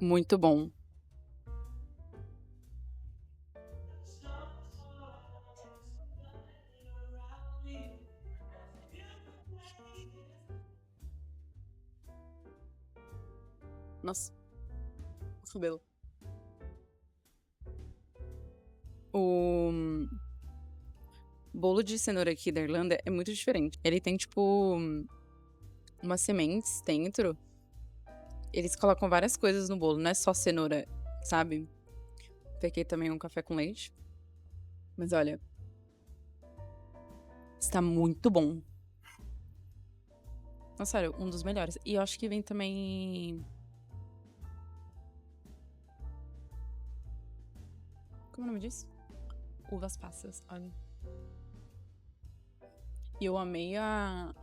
Muito bom. Nossa, o cabelo. O bolo de cenoura aqui da Irlanda é muito diferente. Ele tem, tipo, umas sementes dentro. Eles colocam várias coisas no bolo, não é só cenoura, sabe? Peguei também um café com leite. Mas olha, está muito bom. Nossa, sério, um dos melhores. E eu acho que vem também... Como é o nome disso? Uvas passas, olha. E eu amei a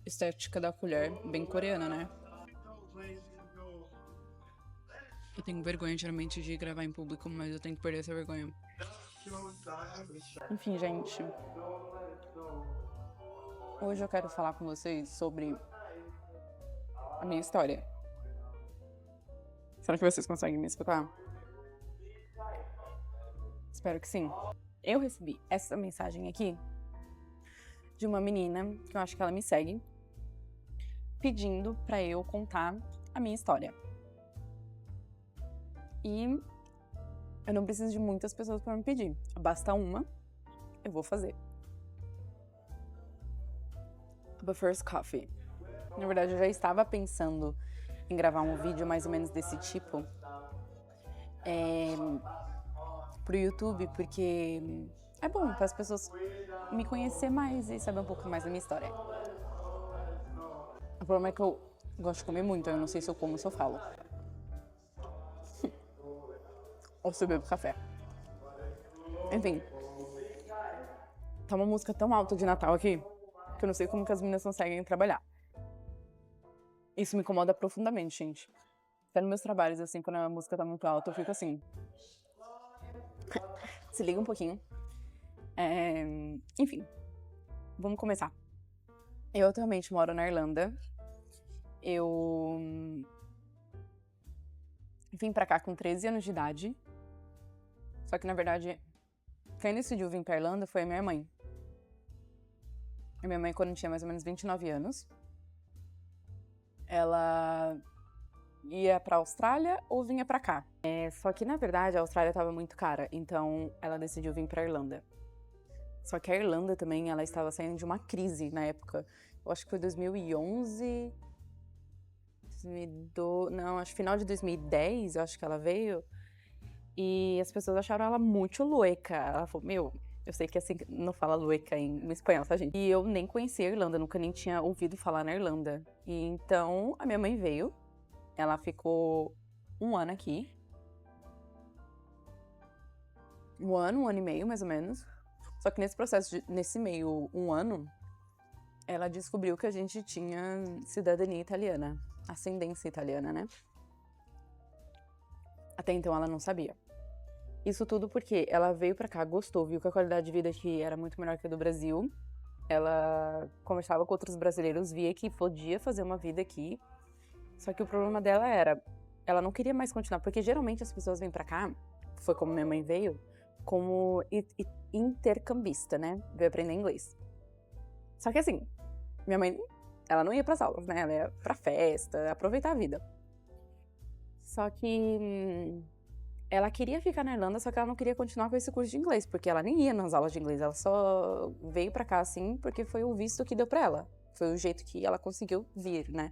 estética da colher, bem coreana, né? Eu tenho vergonha, geralmente, de gravar em público, mas eu tenho que perder essa vergonha. Enfim, gente. Hoje eu quero falar com vocês sobre a minha história. Será que vocês conseguem me escutar? Espero que sim. Eu recebi essa mensagem aqui de uma menina, que eu acho que ela me segue, pedindo pra eu contar a minha história. E eu não preciso de muitas pessoas pra me pedir. Basta uma, eu vou fazer. The First Coffee. Na verdade, eu já estava pensando em gravar um vídeo mais ou menos desse tipo pro YouTube, porque é bom para as pessoas me conhecer mais e saber um pouco mais da minha história. O problema é que eu gosto de comer muito, eu não sei se eu como ou se eu falo. Ou se eu bebo café. Enfim. Tá uma música tão alta de Natal aqui, que eu não sei como que as meninas conseguem trabalhar. Isso me incomoda profundamente, gente. Até nos meus trabalhos, assim, quando a música tá muito alta, eu fico assim... Se liga um pouquinho. Enfim, vamos começar. Eu atualmente moro na Irlanda. Eu vim pra cá com 13 anos de idade. Só que, na verdade, quem decidiu vir pra Irlanda foi a minha mãe. A minha mãe, quando tinha mais ou menos 29 anos, ela ia pra Austrália ou vinha pra cá. Só que, na verdade, a Austrália tava muito cara, então ela decidiu vir pra Irlanda. Só que a Irlanda também, ela estava saindo de uma crise na época. Eu acho que foi 2011... Não, acho que final de 2010, eu acho que ela veio. E as pessoas acharam ela muito louca. Ela falou, meu, eu sei que assim não fala louca em espanhol, tá, gente? E eu nem conhecia a Irlanda, nunca nem tinha ouvido falar na Irlanda. E então a minha mãe veio, ela ficou um ano aqui. Um ano e meio, mais ou menos. Só que nesse processo, nesse meio, um ano, ela descobriu que a gente tinha cidadania italiana, ascendência italiana, né? Até então ela não sabia. Isso tudo porque ela veio pra cá, gostou, viu que a qualidade de vida aqui era muito melhor que a do Brasil. Ela conversava com outros brasileiros, via que podia fazer uma vida aqui. Só que o problema dela era, ela não queria mais continuar, porque geralmente as pessoas vêm pra cá, foi como minha mãe veio, como intercambista, né? Veio aprender inglês. Só que assim, minha mãe, ela não ia pras aulas, né? Ela ia pra festa, aproveitar a vida. Só que ela queria ficar na Irlanda, só que ela não queria continuar com esse curso de inglês, porque ela nem ia nas aulas de inglês, ela só veio pra cá assim porque foi o visto que deu pra ela. Foi o jeito que ela conseguiu vir, né?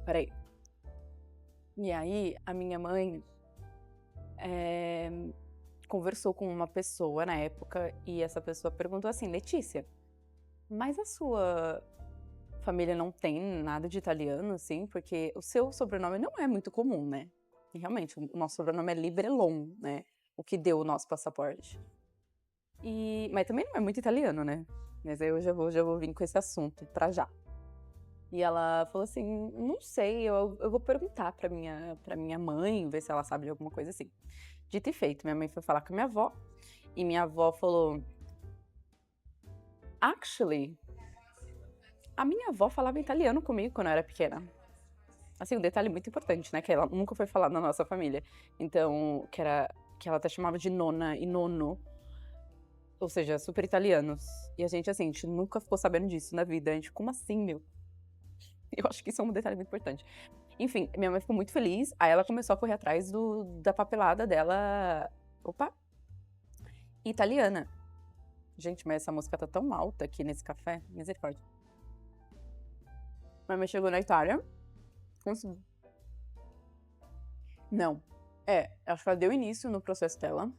Peraí. E aí, a minha mãe conversou com uma pessoa na época e essa pessoa perguntou assim, Letícia, mas a sua família não tem nada de italiano, assim? Porque o seu sobrenome não é muito comum, né? E realmente, o nosso sobrenome é Librelon, né? O que deu o nosso passaporte. Mas também não é muito italiano, né? Mas aí eu já vou vir com esse assunto pra já. E ela falou assim, não sei, eu vou perguntar pra minha mãe, ver se ela sabe de alguma coisa assim. Dito e feito, minha mãe foi falar com a minha avó, e minha avó falou, actually, a minha avó falava italiano comigo quando eu era pequena. Assim, um detalhe muito importante, né? Que ela nunca foi falado na nossa família. Então, que ela até chamava de nona e nono. Ou seja, super italianos. E a gente nunca ficou sabendo disso na vida. A gente, como assim, meu? Eu acho que isso é um detalhe muito importante. Enfim, minha mãe ficou muito feliz. Aí ela começou a correr atrás da papelada dela. Opa! Italiana. Gente, mas essa música tá tão alta aqui nesse café. Misericórdia. Minha mãe chegou na Itália. Conseguiu. Não. Acho que ela deu início no processo dela.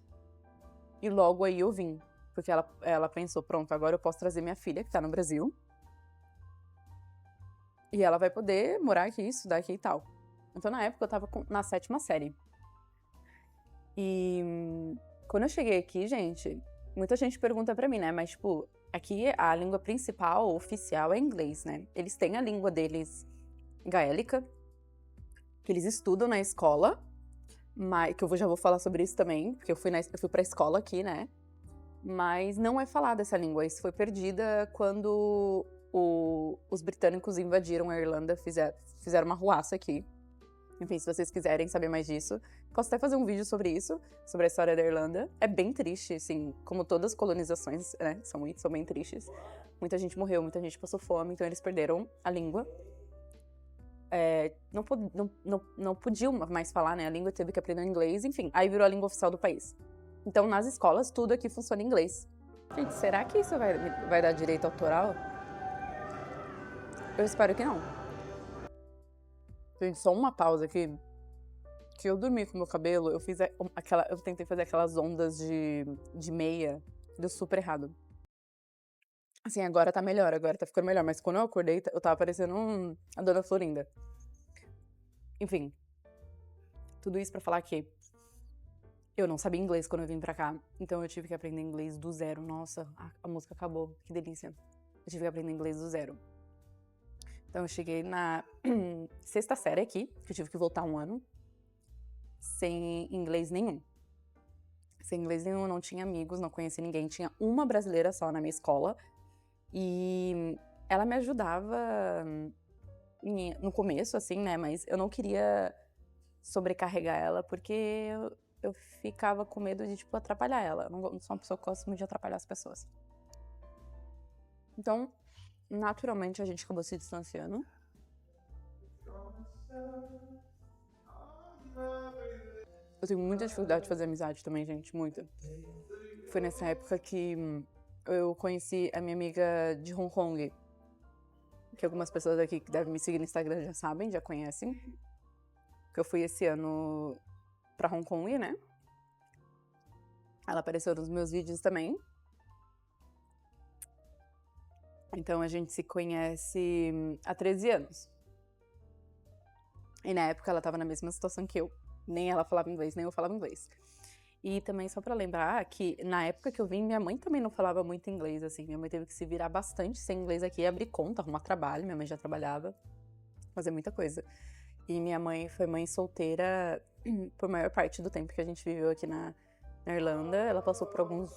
E logo aí eu vim. Porque ela pensou, pronto, agora eu posso trazer minha filha, que tá no Brasil. E ela vai poder morar aqui, estudar aqui e tal. Então, na época, eu tava na 7ª série. E quando eu cheguei aqui, gente, muita gente pergunta pra mim, né? Mas, tipo, aqui a língua principal, oficial, é inglês, né? Eles têm a língua deles gaélica, que eles estudam na escola, mas, que eu já vou falar sobre isso também, porque eu fui pra escola aqui, né? Mas não é falada essa língua. Isso foi perdida quando os britânicos invadiram a Irlanda, fizeram uma ruaça aqui. Enfim, se vocês quiserem saber mais disso, posso até fazer um vídeo sobre isso, sobre a história da Irlanda. É bem triste, assim, como todas as colonizações, né? São bem tristes. Muita gente morreu, muita gente passou fome, então eles perderam a língua. Não podiam mais falar, né? A língua, teve que aprender inglês, enfim. Aí virou a língua oficial do país. Então, nas escolas, tudo aqui funciona em inglês. Gente, será que isso vai dar direito autoral? Eu espero que não. Gente, só uma pausa aqui. Que eu dormi com o meu cabelo, eu tentei fazer aquelas ondas de meia, deu super errado. Assim, agora tá melhor, agora tá ficando melhor, mas quando eu acordei, eu tava parecendo a Dona Florinda. Enfim, tudo isso pra falar que eu não sabia inglês quando eu vim pra cá, então eu tive que aprender inglês do zero. Nossa, a música acabou, que delícia. Eu tive que aprender inglês do zero. Então eu cheguei na 6ª série aqui, que eu tive que voltar um ano, sem inglês nenhum. Sem inglês nenhum, não tinha amigos, não conhecia ninguém. Tinha uma brasileira só na minha escola. E ela me ajudava no começo, assim, né? Mas eu não queria sobrecarregar ela, porque eu ficava com medo de, tipo, atrapalhar ela. Eu não sou uma pessoa que gosta muito de atrapalhar as pessoas. Então, naturalmente, a gente acabou se distanciando. Eu tenho muita dificuldade de fazer amizade também, gente, muita. Foi nessa época que eu conheci a minha amiga de Hong Kong, que algumas pessoas aqui que devem me seguir no Instagram já sabem, já conhecem. Que eu fui esse ano pra Hong Kong, né? Ela apareceu nos meus vídeos também. Então a gente se conhece há 13 anos. E na época ela tava na mesma situação que eu. Nem ela falava inglês, nem eu falava inglês. E também só pra lembrar que na época que eu vim, minha mãe também não falava muito inglês, assim. Minha mãe teve que se virar bastante sem inglês aqui, abrir conta, arrumar trabalho. Minha mãe já trabalhava, fazer muita coisa. E minha mãe foi mãe solteira por maior parte do tempo que a gente viveu aqui na Irlanda. Ela passou por alguns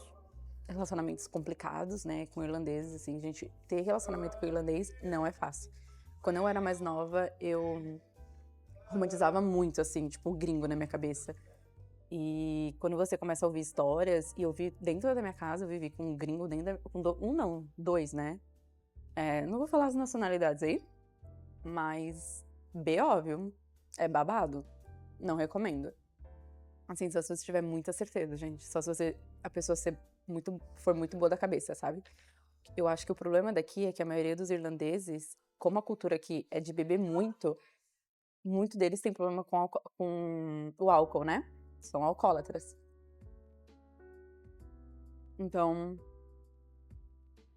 relacionamentos complicados, né, com irlandeses, assim. Gente, ter relacionamento com irlandês não é fácil. Quando eu era mais nova, eu romantizava muito, assim, tipo, o gringo na minha cabeça. E quando você começa a ouvir histórias, e eu vi dentro da minha casa, eu vivi com um gringo dentro dois, né? Não vou falar as nacionalidades aí, mas B.O., viu? É babado. Não recomendo. Assim, só se você tiver muita certeza, gente. Só se a pessoa for muito boa da cabeça, sabe? Eu acho que o problema daqui é que a maioria dos irlandeses, como a cultura aqui é de beber muito deles tem problema com o álcool, né? São alcoólatras. Então,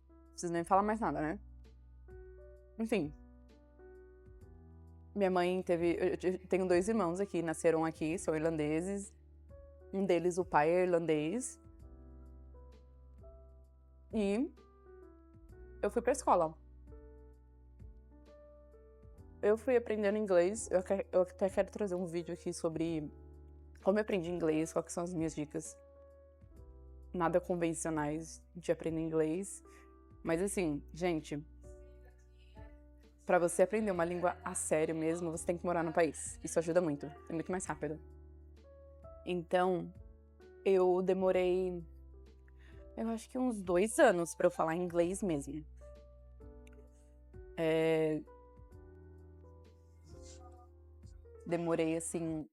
não preciso nem falar mais nada, né? Enfim. Minha mãe eu tenho 2 irmãos aqui, nasceram aqui, são irlandeses. Um deles, o pai é irlandês. E eu fui pra escola. Eu fui aprendendo inglês. Eu até quero trazer um vídeo aqui sobre como eu aprendi inglês, quais são as minhas dicas. Nada convencionais de aprender inglês. Mas assim, gente, pra você aprender uma língua a sério mesmo, você tem que morar no país. Isso ajuda muito, é muito mais rápido. Então, eu demorei, eu acho que uns 2 anos pra eu falar inglês mesmo. Demorei, assim,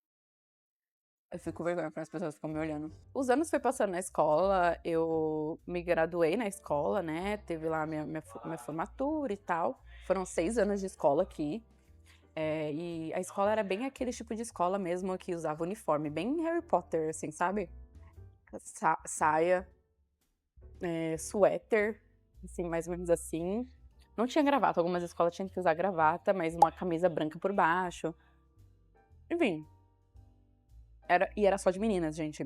eu fico com vergonha quando as pessoas ficam me olhando. Os anos foi passando na escola, eu me graduei na escola, né, teve lá minha formatura e tal. Foram 6 anos de escola aqui. E a escola era bem aquele tipo de escola mesmo que usava uniforme, bem Harry Potter, assim, sabe? Saia, suéter, assim, mais ou menos assim. Não tinha gravata, algumas escolas tinham que usar gravata, mas uma camisa branca por baixo. Enfim. E era só de meninas, gente.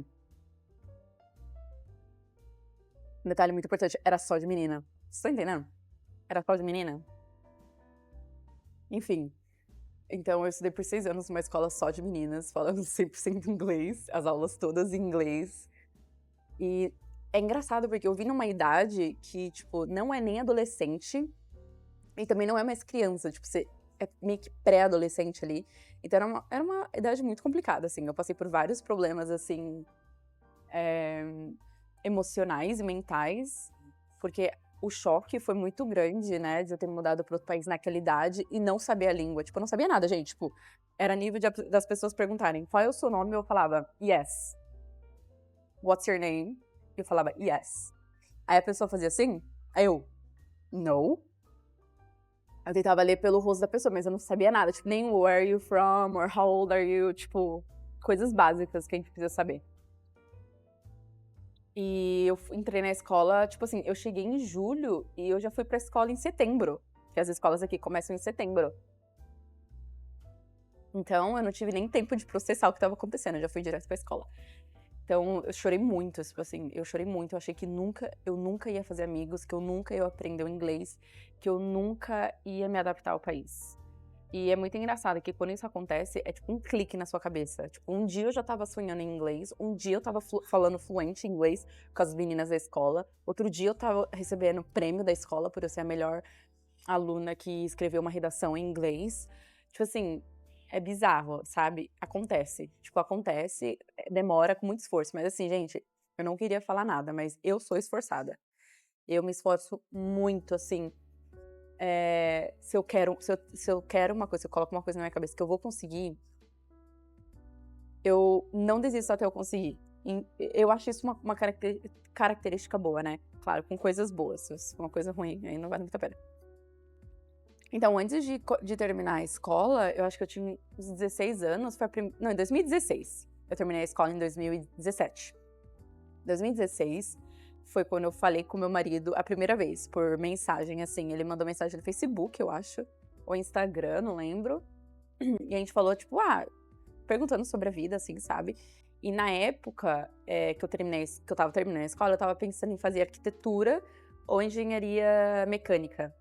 Um detalhe muito importante, era só de menina. Vocês estão entendendo? Era só de menina. Enfim. Então, eu estudei por 6 anos numa escola só de meninas, falando 100% inglês, as aulas todas em inglês. E é engraçado porque eu vim numa idade que, tipo, não é nem adolescente e também não é mais criança. Tipo, você é meio que pré-adolescente ali. Então, era uma idade muito complicada, assim. Eu passei por vários problemas, assim, emocionais e mentais, porque o choque foi muito grande, né, de eu ter mudado para outro país naquela idade e não saber a língua. Tipo, eu não sabia nada, gente. Tipo, era nível das pessoas perguntarem qual é o seu nome, eu falava, yes. What's your name? Eu falava, yes. Aí a pessoa fazia assim, aí eu, no. Eu tentava ler pelo rosto da pessoa, mas eu não sabia nada. Tipo, nem where are you from, or how old are you, tipo, coisas básicas que a gente precisa saber. E eu entrei na escola, tipo assim, eu cheguei em julho e eu já fui pra escola em setembro. Que as escolas aqui começam em setembro. Então, eu não tive nem tempo de processar o que tava acontecendo, eu já fui direto pra escola. Então, eu chorei muito, tipo assim, eu chorei muito. Eu achei que eu nunca ia fazer amigos, que eu nunca ia aprender o inglês, que eu nunca ia me adaptar ao país. E é muito engraçado que quando isso acontece, é tipo um clique na sua cabeça. Tipo, um dia eu já tava sonhando em inglês, um dia eu tava falando fluente em inglês com as meninas da escola, outro dia eu tava recebendo prêmio da escola por eu ser a melhor aluna que escreveu uma redação em inglês. Tipo assim, é bizarro, sabe? Acontece. Tipo, acontece, demora com muito esforço. Mas assim, gente, eu não queria falar nada, mas eu sou esforçada. Eu me esforço muito, assim. Se eu quero uma coisa, se eu coloco uma coisa na minha cabeça que eu vou conseguir, eu não desisto até eu conseguir. Eu acho isso uma característica boa, né? Claro, com coisas boas. Se for uma coisa ruim, aí não vale muito a pena. Então, antes de terminar a escola, eu acho que eu tinha uns 16 anos, não, em 2016. Eu terminei a escola em 2017. 2016 foi quando eu falei com meu marido a primeira vez, por mensagem, assim. Ele mandou mensagem no Facebook, eu acho, ou Instagram, não lembro. E a gente falou, tipo, perguntando sobre a vida, assim, sabe? E na época que eu tava terminando a escola, eu tava pensando em fazer arquitetura ou engenharia mecânica.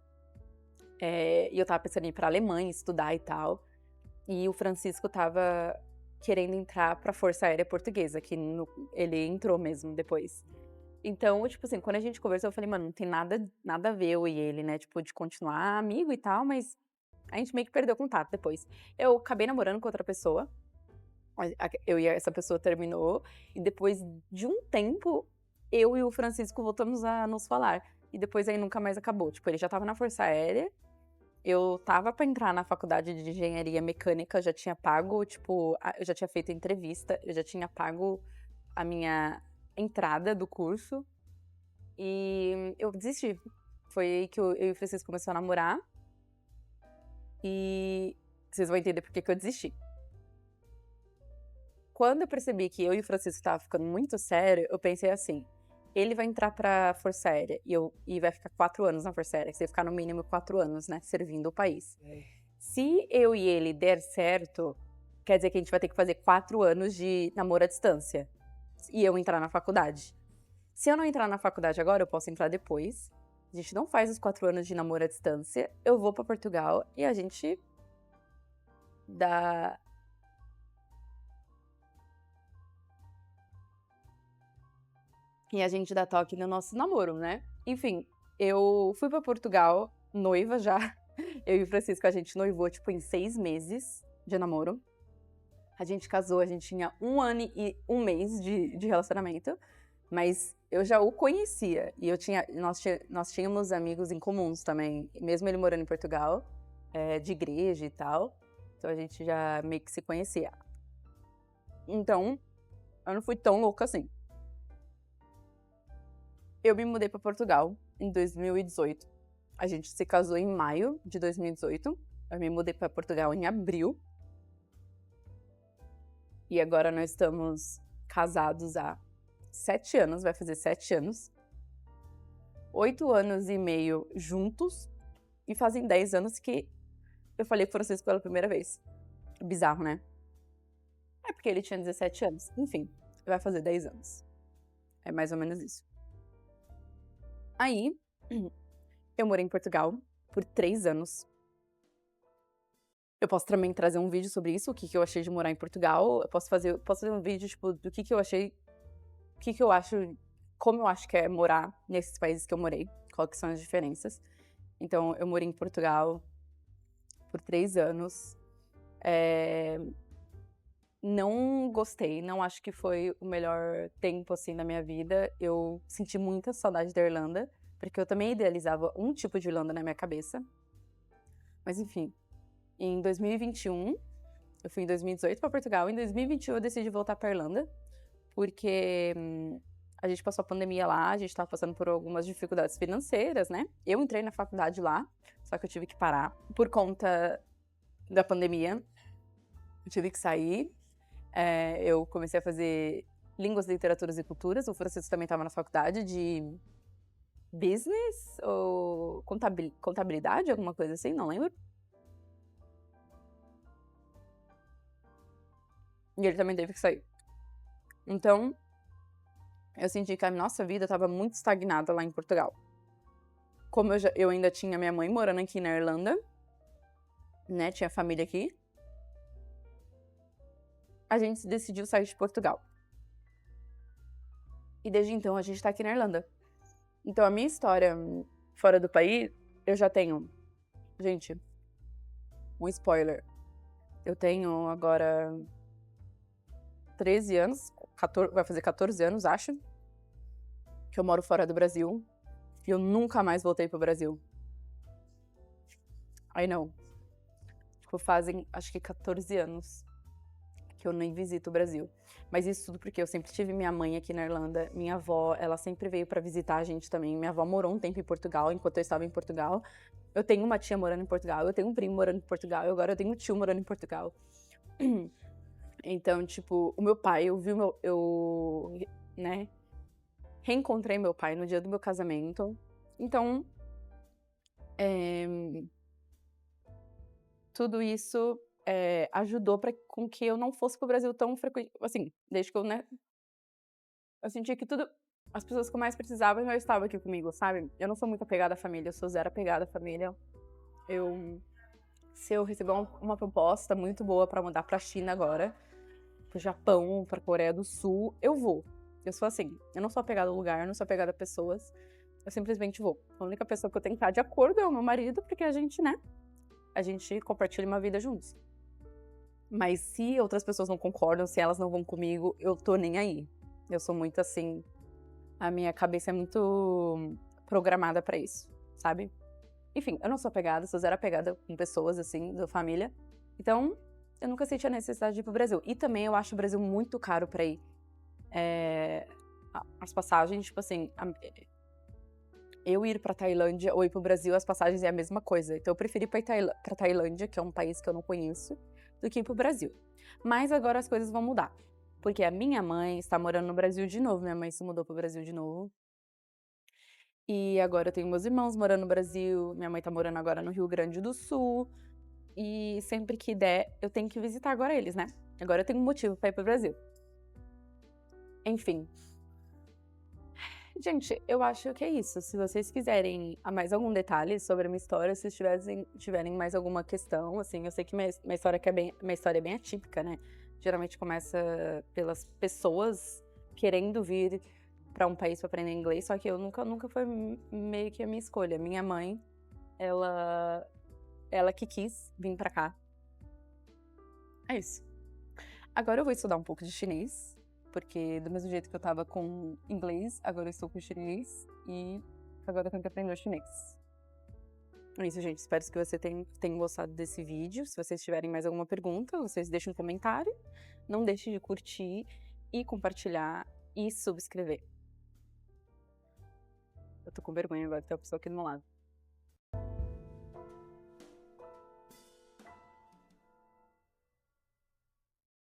E eu tava pensando em ir pra Alemanha, estudar e tal. E o Francisco tava querendo entrar pra Força Aérea Portuguesa, que ele entrou mesmo depois. Então, tipo assim, quando a gente conversou, eu falei, mano, não tem nada a ver eu e ele, né? Tipo, de continuar amigo e tal, mas a gente meio que perdeu contato depois. Eu acabei namorando com outra pessoa. Eu e essa pessoa terminou. E depois de um tempo, eu e o Francisco voltamos a nos falar. E depois aí nunca mais acabou. Tipo, ele já tava na Força Aérea. Eu tava pra entrar na faculdade de engenharia mecânica, já tinha pago, tipo, eu já tinha feito entrevista, eu já tinha pago a minha entrada do curso e eu desisti. Foi aí que eu e o Francisco começamos a namorar e vocês vão entender por que que eu desisti. Quando eu percebi que eu e o Francisco tava ficando muito sério, eu pensei assim, ele vai entrar pra Força Aérea e vai ficar 4 anos na Força Aérea, que você vai ficar no mínimo 4 anos, né, servindo o país. Se eu e ele der certo, quer dizer que a gente vai ter que fazer 4 anos de namoro à distância. E eu entrar na faculdade. Se eu não entrar na faculdade agora, eu posso entrar depois. A gente não faz os 4 anos de namoro à distância. Eu vou pra Portugal e a gente dá. E a gente dá toque no nosso namoro, né? Enfim, eu fui pra Portugal, noiva já. Eu e o Francisco, a gente noivou, tipo, em 6 meses de namoro. A gente casou, a gente tinha 1 ano e 1 mês de relacionamento. Mas eu já o conhecia. E nós tínhamos amigos em comuns também. Mesmo ele morando em Portugal, de igreja e tal. Então a gente já meio que se conhecia. Então, eu não fui tão louca assim. Eu me mudei pra Portugal em 2018. A gente se casou em maio de 2018. Eu me mudei pra Portugal em abril. E agora nós estamos casados há 7 anos, vai fazer 7 anos. 8 anos e meio juntos. E fazem 10 anos que eu falei com vocês pela primeira vez. Bizarro, né? É porque ele tinha 17 anos. Enfim, vai fazer 10 anos. É mais ou menos isso. Aí, eu morei em Portugal por 3 anos. Eu posso também trazer um vídeo sobre isso, o que eu achei de morar em Portugal. Eu posso fazer um vídeo, tipo, do que eu achei, o que eu acho, como eu acho que é morar nesses países que eu morei, quais são as diferenças. Então, eu morei em Portugal por 3 anos. Não gostei, não acho que foi o melhor tempo, assim, da minha vida. Eu senti muita saudade da Irlanda, porque eu também idealizava um tipo de Irlanda na minha cabeça. Mas, enfim, em 2021, eu fui em 2018 para Portugal, em 2021 eu decidi voltar para Irlanda, porque a gente passou a pandemia lá, a gente tava passando por algumas dificuldades financeiras, né? Eu entrei na faculdade lá, só que eu tive que parar por conta da pandemia. Eu tive que sair. Eu comecei a fazer Línguas, Literaturas e Culturas. O Francisco também estava na faculdade de Business ou Contabilidade, alguma coisa assim, não lembro. E ele também teve que sair. Então, eu senti que a nossa vida estava muito estagnada lá em Portugal. Como eu ainda tinha minha mãe morando aqui na Irlanda, né, tinha família aqui, a gente decidiu sair de Portugal. E desde então a gente tá aqui na Irlanda. Então a minha história fora do país, eu já tenho... Gente, um spoiler. Eu tenho agora 13 anos, vai fazer 14 anos, acho, que eu moro fora do Brasil. E eu nunca mais voltei pro Brasil. I know. Tipo, fazem, acho que 14 anos que eu nem visito o Brasil. Mas isso tudo porque eu sempre tive minha mãe aqui na Irlanda. Minha avó, ela sempre veio pra visitar a gente também. Minha avó morou um tempo em Portugal, enquanto eu estava em Portugal. Eu tenho uma tia morando em Portugal, eu tenho um primo morando em Portugal, e agora eu tenho um tio morando em Portugal. Então, tipo, o meu pai, né, reencontrei meu pai no dia do meu casamento. Então, tudo isso ajudou com que eu não fosse pro Brasil tão frequente, assim, desde que eu, né, eu senti que as pessoas que eu mais precisava já estavam aqui comigo, sabe? Eu não sou muito apegada à família, eu sou zero apegada à família. Se eu receber uma proposta muito boa pra mudar pra China agora, pro Japão, pra Coreia do Sul, eu vou. Eu sou assim, eu não sou apegada ao lugar, eu não sou apegada a pessoas, eu simplesmente vou. A única pessoa que eu tenho que estar de acordo é o meu marido, porque a gente, né, a gente compartilha uma vida juntos. Mas se outras pessoas não concordam, se elas não vão comigo, eu tô nem aí. Eu sou muito assim, a minha cabeça é muito programada pra isso, sabe? Enfim, eu não sou apegada, sou zero apegada com pessoas, assim, da família. Então, eu nunca senti a necessidade de ir pro Brasil. E também eu acho o Brasil muito caro pra ir. As passagens, tipo assim, eu ir pra Tailândia ou ir pro Brasil, as passagens é a mesma coisa. Então eu preferi ir pra Tailândia, que é um país que eu não conheço, do que ir pro Brasil. Mas agora as coisas vão mudar. Porque a minha mãe está morando no Brasil de novo. Minha mãe se mudou pro Brasil de novo. E agora eu tenho meus irmãos morando no Brasil. Minha mãe tá morando agora no Rio Grande do Sul. E sempre que der, eu tenho que visitar agora eles, né? Agora eu tenho um motivo pra ir pro Brasil. Enfim. Gente, eu acho que é isso. Se vocês quiserem mais algum detalhe sobre a minha história, se tiverem mais alguma questão, assim, eu sei que minha história é bem atípica, né? Geralmente começa pelas pessoas querendo vir pra um país pra aprender inglês, só que eu nunca foi meio que a minha escolha. Minha mãe, ela ela que quis vir pra cá. É isso. Agora eu vou estudar um pouco de chinês, porque do mesmo jeito que eu tava com inglês, agora eu estou com chinês e agora eu tenho que aprender o chinês. É isso, gente. Espero que você tenha gostado desse vídeo. Se vocês tiverem mais alguma pergunta, vocês deixem um comentário. Não deixe de curtir e compartilhar e subscrever. Eu tô com vergonha agora de ter a pessoa aqui do meu lado.